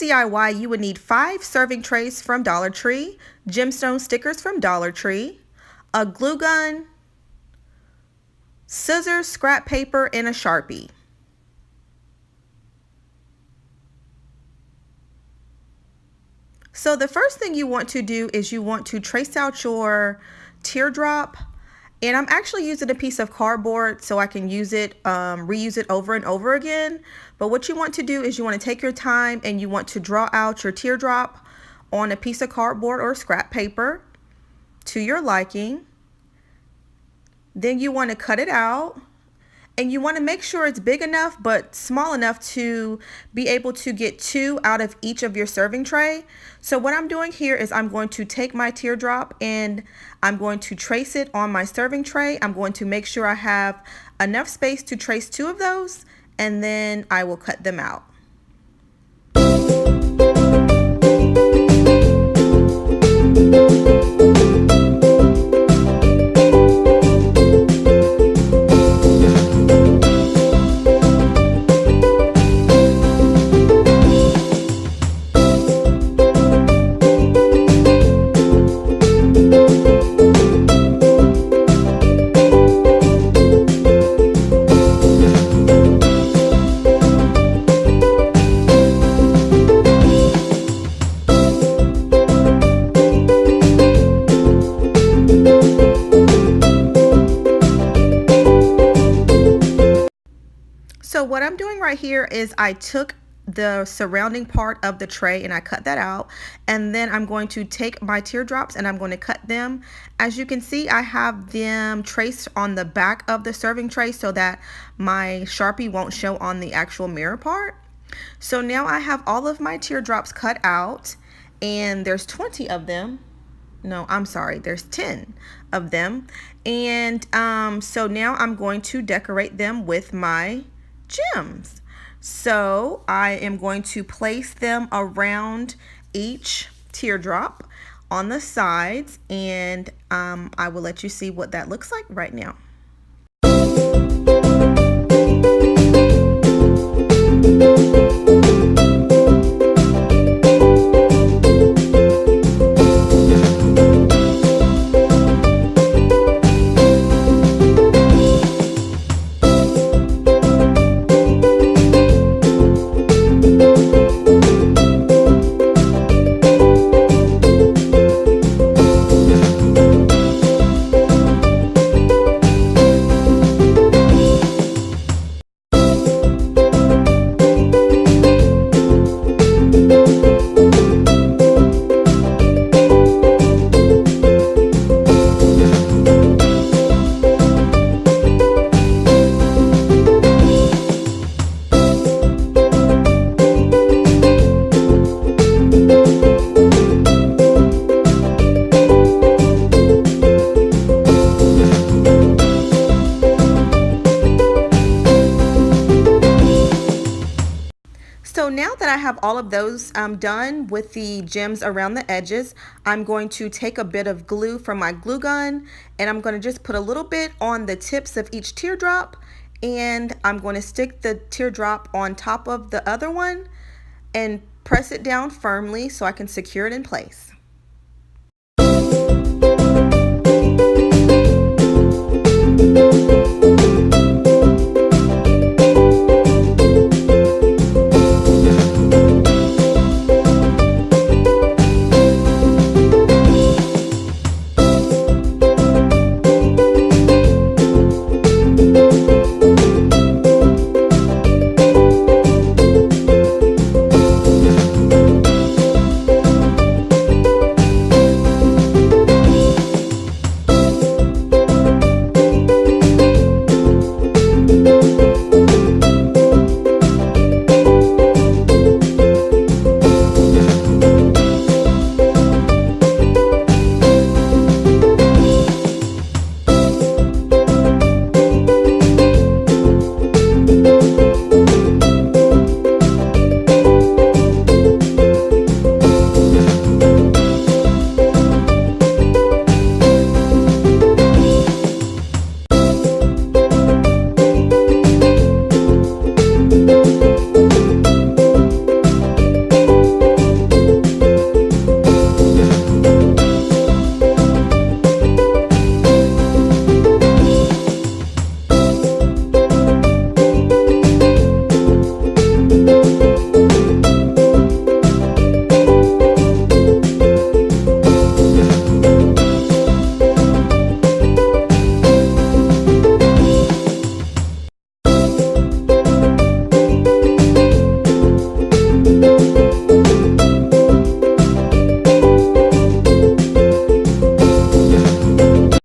DIY, you would need 5 serving trays from Dollar Tree, gemstone stickers from Dollar Tree, a glue gun, scissors, scrap paper, and a Sharpie. So the first thing you want to do is you want to trace out your teardrop, and I'm actually using a piece of cardboard so I can use it, reuse it over and over again. But what you want to do is you want to take your time and you want to draw out your teardrop on a piece of cardboard or scrap paper to your liking. Then you want to cut it out. And you want to make sure it's big enough but small enough to be able to get 2 out of each of your serving tray. So what I'm doing here is I'm going to take my teardrop and I'm going to trace it on my serving tray. I'm going to make sure I have enough space to trace 2 of those, and then I will cut them out. So what I'm doing right here is I took the surrounding part of the tray and I cut that out, and then I'm going to take my teardrops and I'm going to cut them. As you can see, I have them traced on the back of the serving tray so that my Sharpie won't show on the actual mirror part. So now I have all of my teardrops cut out, and there's 20 of them. No, I'm sorry, there's 10 of them. And so now I'm going to decorate them with my gems. So I am going to place them around each teardrop on the sides, and I will let you see what that looks like right now. So now that I have all of those done with the gems around the edges, I'm going to take a bit of glue from my glue gun, and I'm going to just put a little bit on the tips of each teardrop, and I'm going to stick the teardrop on top of the other one and press it down firmly so I can secure it in place.